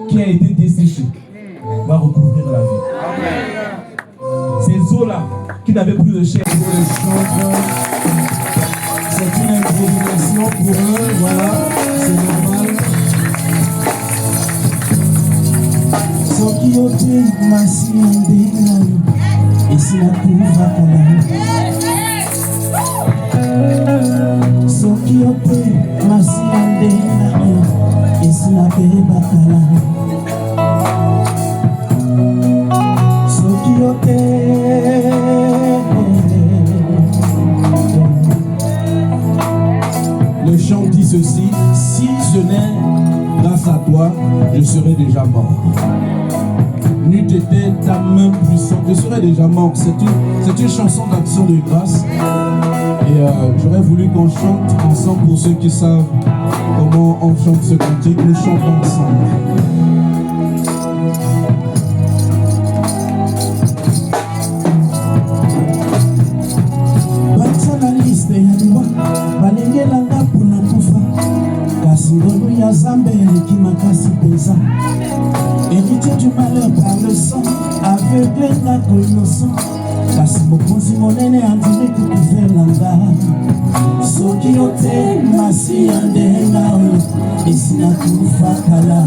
qui a été desséchée va recouvrir la vie. Ces eaux-là qui n'avaient plus de chair. C'est une improvisation pour eux, voilà, c'est normal. Soki ote masi andena esi na kuvakala. Soki ote masi andena esi na bebakala. Soki ote. Le chant dit ceci: si je n'ai grâce à toi, je serais déjà mort. N'eût été ta main puissante, je serais déjà mort. C'est une chanson d'action de grâce. Et j'aurais voulu qu'on chante ensemble. Pour ceux qui savent comment on chante ce cantique, nous chantons ensemble. Balengelanga puna kufa kasi ngolu ya Zambe eleki makasi peza. Héritier du malheur par le sang, aveugle ngako innocent kasi mokonzi monene andimi kukuvelanga. Soki ote masi ya ndenga oyo esi nakufa kala.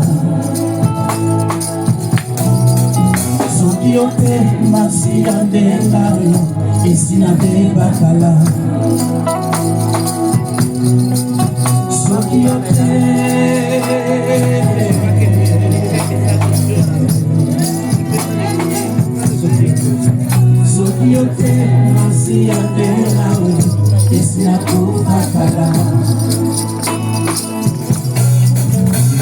Soki ote masi ya ndenga oyo esi nabeba kala. Soki ote Soki ote masi ya ndenga oyo esi nakufa kala.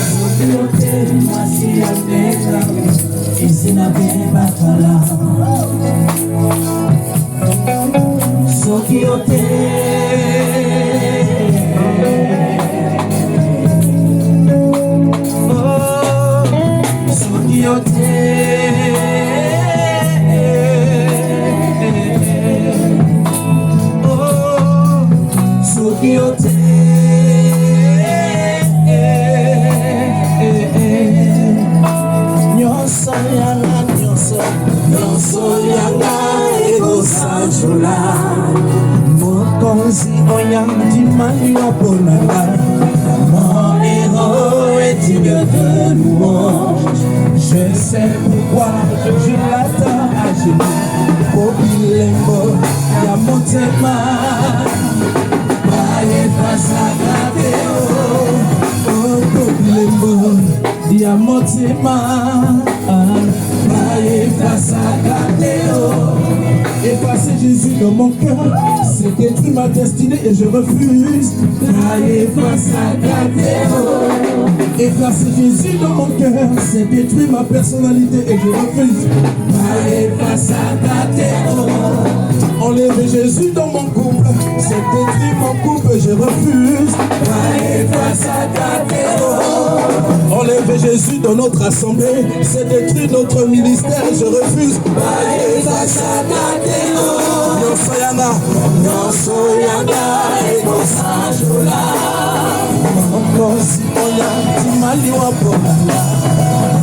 Soki ote masi ya ndenga oyo esi nabeba kala. Soki ote mokonzi oyandi mali waponanga. Mon héros est digne de louange. Je sais pourquoi je l'attends à genoux. Popilembo ya motema bayebasa gradeo. Oh popilembo ya motema bayebasa gradeo. Effacer Jésus dans mon cœur, c'est détruire ma destinée et je refuse. Effacer Jésus dans mon cœur, c'est détruire ma personnalité et je refuse. Enlever Jésus dans mon couple, c'est détruire mon couple et je refuse. Enlever Jésus dans notre assemblée, c'est détruire notre ministère et je refuse. Nyonsoyanga ekosanjola mokonzi oyandi mali waponanga.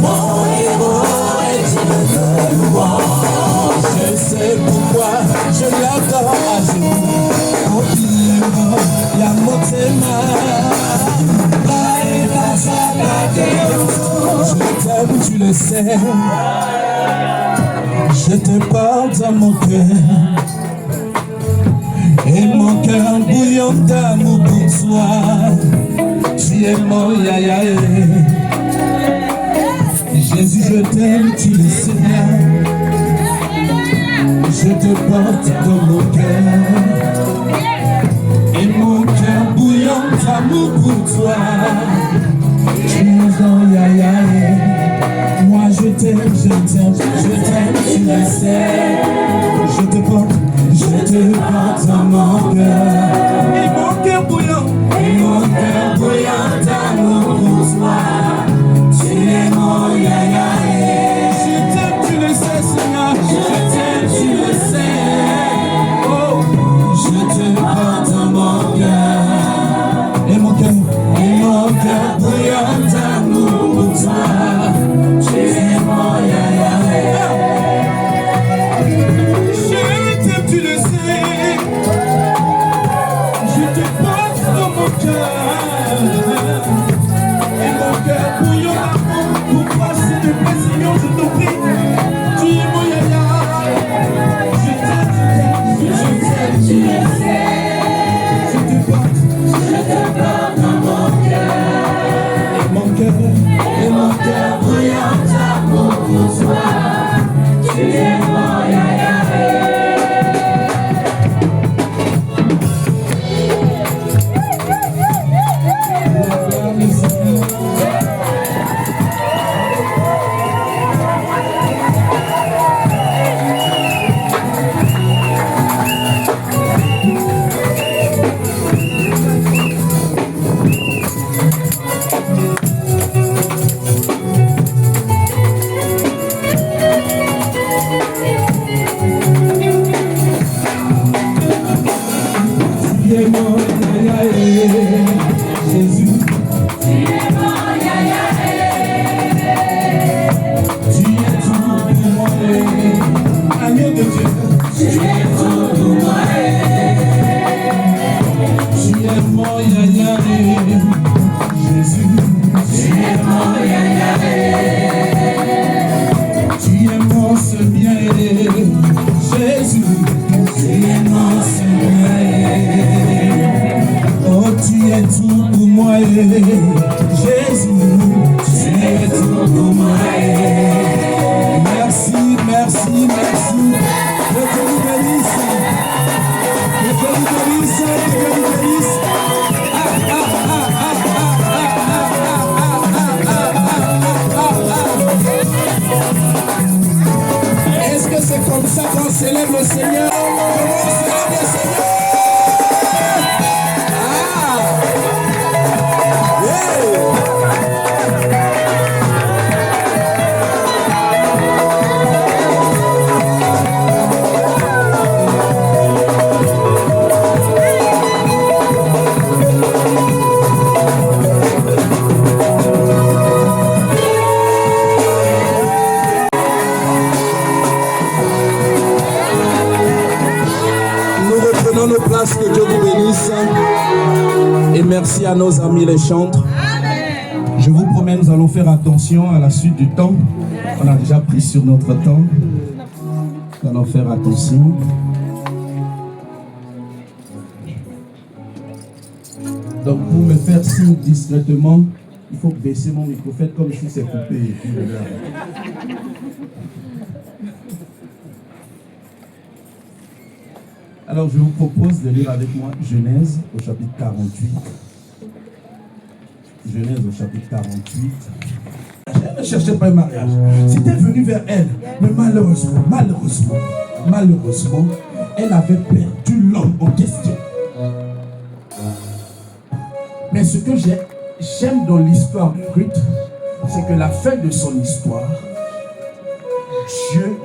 Mon héros est digne de louange. Je sais pourquoi je l'attends à genoux. Popilembo ya motema je t'aime, tu le sais. Je te porte dans mon cœur. Et mon cœur bouillon d'amour pour toi. Tu es mon yaya. Jésus, je t'aime, tu le sais. Je te porte dans mon cœur. Et mon cœur bouillon d'amour pour toi. Tu es mon yaya. Moi je t'aime, je t'aime, je t'aime, tu le sais. Je te porte dans mon cœur. Et mon cœur bouillant d'amour pour toi. Tu es mon yaya. Je t'aime, tu le sais, Seigneur. Je t'aime, tu le sais. Oh, je te porte dans mon cœur. Et mon cœur bouillant d'amour pour toi. célèbre le Seigneur. Comment on célèbre le Seigneur? Nos places, que Dieu vous bénisse. Et merci à nos amis les chantres. Je vous promets, nous allons faire attention à la suite du temps. On a déjà pris sur notre temps. Nous allons faire attention. Donc pour me faire signe discrètement, il faut baisser mon micro. Faites comme si c'est coupé. Alors je vous propose de lire avec moi Genèse au chapitre 48. Genèse au chapitre 48. Elle ne cherchait pas un mariage. C'était venu vers elle. Mais malheureusement, elle avait perdu l'homme en question. Mais ce que j'aime dans l'histoire de Ruth, c'est que la fin de son histoire, Dieu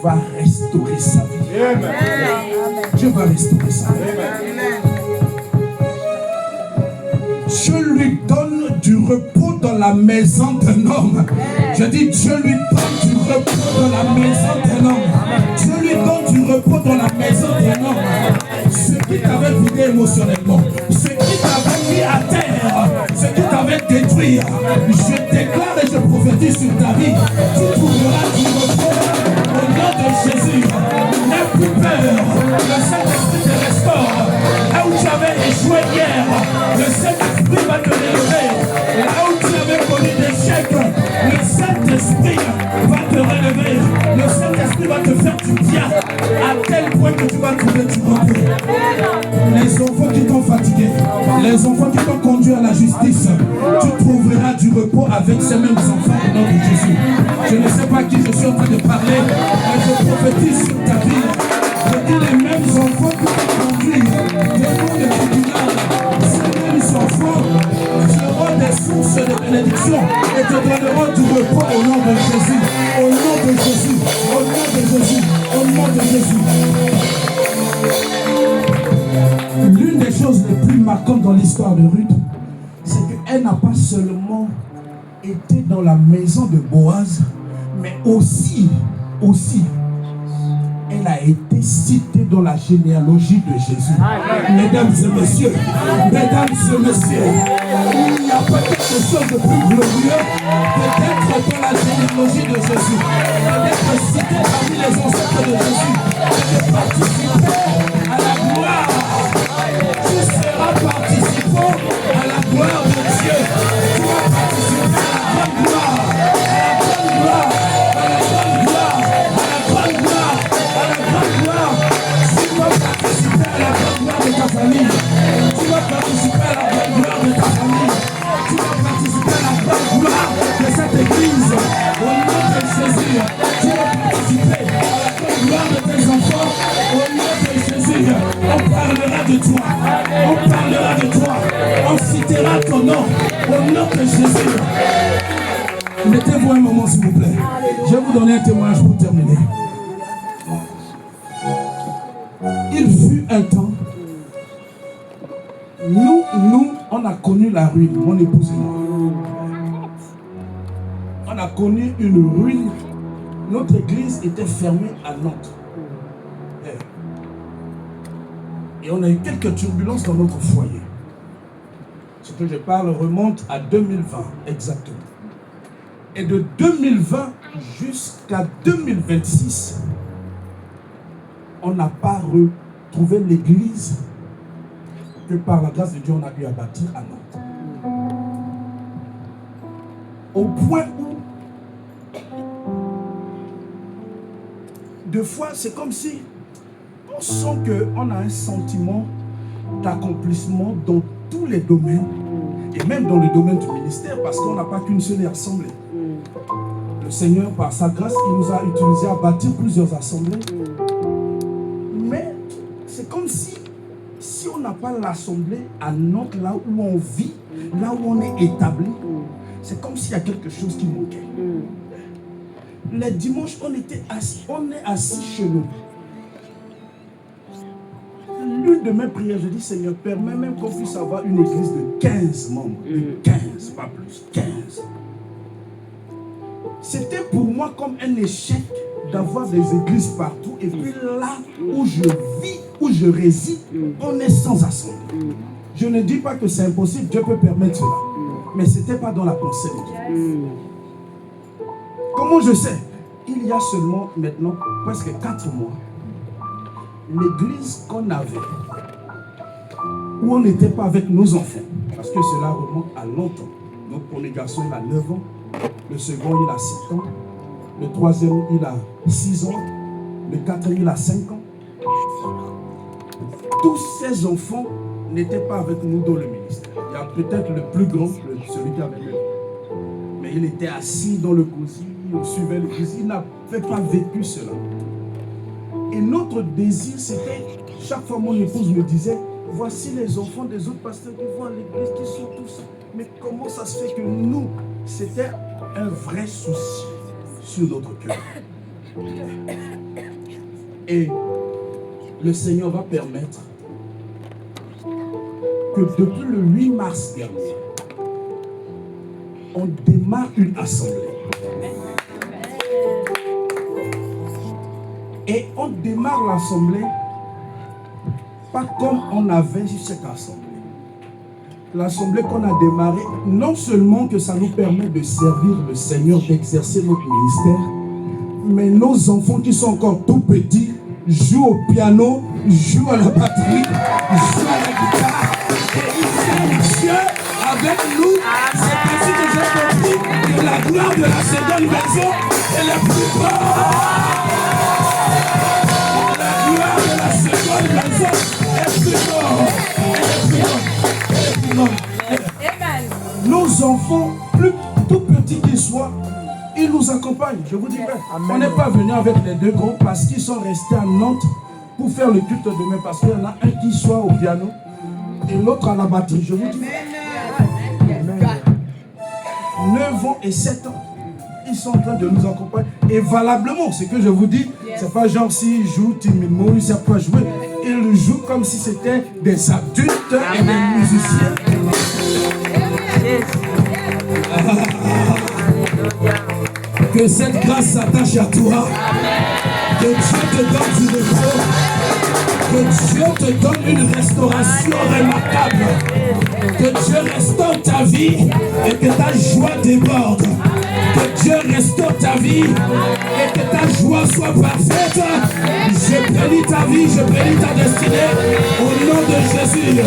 va restaurer sa vie. Amen. Dieu va restaurer sa vie. Dieu lui donne du repos dans la maison d'un homme. Je dis, Dieu lui donne du repos dans la maison d'un homme. Dieu lui donne du repos dans la maison d'un homme. Ce qui t'avait vidé émotionnellement, ce qui t'avait mis à terre, ce qui t'avait détruit, je déclare et je prophétise sur ta vie, tu trouveras du repos au nom de Jésus. N'aie plus peur, le Saint-Esprit te restaure. Là où tu avais échoué hier, le Saint-Esprit va te relever. Là où tu avais connu des chèques, le Saint-Esprit va te relever. Le Saint-Esprit va te faire du bien à tel point que tu vas trouver du repos. Les enfants qui t'ont fatigué, les enfants qui t'ont conduit à la justice, tu trouveras du repos avec ces mêmes enfants au nom de Jésus. Je ne sais pas qui je suis en train de parler, mais je prophétise sur ta vie. Je dis les mêmes enfants qui t'ont conduit devant le tribunal, ces mêmes enfants seront des sources de bénédiction et te donneront du repos au nom de Jésus. Au nom de Jésus, au nom de Jésus, au nom de Jésus. L'une des choses les plus marquantes dans l'histoire de Ruth, c'est qu'elle n'a pas seulement été dans la maison de Boaz, mais aussi, elle a été citée dans la généalogie de Jésus. Mesdames et messieurs, il n'y a pas quelque chose de plus glorieux que d'être dans la généalogie de Jésus, d'être cité parmi les ancêtres de Jésus, de participer à la gloire. Tu seras participant à la gloire de Dieu. Tu vas participer à la grande gloire, à la grande gloire, à la grande gloire, à la grande gloire, à la grande gloire. Tu vas participer à la grande gloire de ta famille. Tu vas participer à la grande gloire de ta famille. Tu vas participer à la grande gloire de cette église. Au nom de Jésus, tu vas participer à la grande gloire de tes enfants. Au nom de Jésus, on parlera de toi. On parlera de toi. On citera ton nom. Au nom de Jésus. Mettez-vous un moment s'il vous plaît. Je vais vous donner un témoignage pour terminer. Il fut un temps. Nous, on a connu la ruine, mon épouse et moi. On a connu une ruine. Notre église était fermée à Nantes. Et on a eu quelques turbulences dans notre foyer. Ce que je parle remonte à 2020, exactement. Et de 2020 jusqu'à 2026, on n'a pas retrouvé l'église que par la grâce de Dieu, on a pu bâtir à Nantes. Au point où, deux fois, c'est comme si on sent qu'on a un sentiment d'accomplissement dans tous les domaines, et même dans le domaine du ministère, parce qu'on n'a pas qu'une seule assemblée. Le Seigneur, par sa grâce, il nous a utilisé à bâtir plusieurs assemblées. pas l'assemblée à Nantes, là où on vit, là où on est établi, c'est comme s'il y a quelque chose qui manquait. Les dimanches, on est assis chez nous. L'une de mes prières, je dis, Seigneur, permets même qu'on puisse avoir une église de 15 membres. De 15, pas plus, 15. C'était pour moi comme un échec d'avoir des églises partout. Et puis là où je vis, où je réside, on est sans assemblée. Je ne dis pas que c'est impossible, Dieu peut permettre cela. Mais ce n'était pas dans la pensée de Dieu. Comment je sais? Il y a seulement maintenant presque 4 mois, l'église qu'on avait, où on n'était pas avec nos enfants, parce que cela remonte à longtemps. Notre premier garçon, il a 9 ans, le second, il a 7 ans, le troisième, il a 6 ans, le quatrième, il a 5 ans. Tous ces enfants n'étaient pas avec nous dans le ministère. Il y a peut-être le plus grand, celui qui avait 9 ans. Mais il était assis dans le cosy, il suivait le cosy, il n'avait pas vécu cela. Et notre désir, c'était, chaque fois mon épouse me disait, voici les enfants des autres pasteurs qui vont à l'église, qui sont tous. Mais comment ça se fait que nous, c'était un vrai souci sur notre cœur. Et le Seigneur va permettre que depuis le 8 mars dernier, on démarre une assemblée. Et on démarre l'assemblée pas comme on avait cette assemblée. L'assemblée qu'on a démarrée, non seulement que ça nous permet de servir le Seigneur, d'exercer notre ministère, mais nos enfants qui sont encore tout petits jouent au piano, jouent à la batterie, jouent à la guitare, et ils servent Dieu avec nous. C'est ainsi que j'ai compris que la gloire de la seconde maison est la plus forte. La gloire de la seconde maison est plus forte. Nos enfants, plus tout petits qu'ils soient, ils nous accompagnent. Je vous dis vrai. On n'est pas venu avec les 2 grands parce qu'ils sont restés à Nantes pour faire le culte demain. Parce qu'il y en a un qui soit au piano et l'autre à la batterie. Je vous dis vrai. 9 ans et 7 ans. Ils sont en train de nous accompagner. Et valablement, ce que je vous dis, c'est pas genre s'ils jouent timidement, ils ne savent pas jouer. Ils jouent comme si c'était des adultes et des musiciens. Que cette grâce s'attache à toi. Que Dieu te donne du repos. Que Dieu te donne une restauration remarquable. Que Dieu restaure ta vie et que ta joie déborde. Que Dieu restaure ta vie et que ta joie soit parfaite. Je bénis ta vie, je bénis ta destinée au nom de Jésus.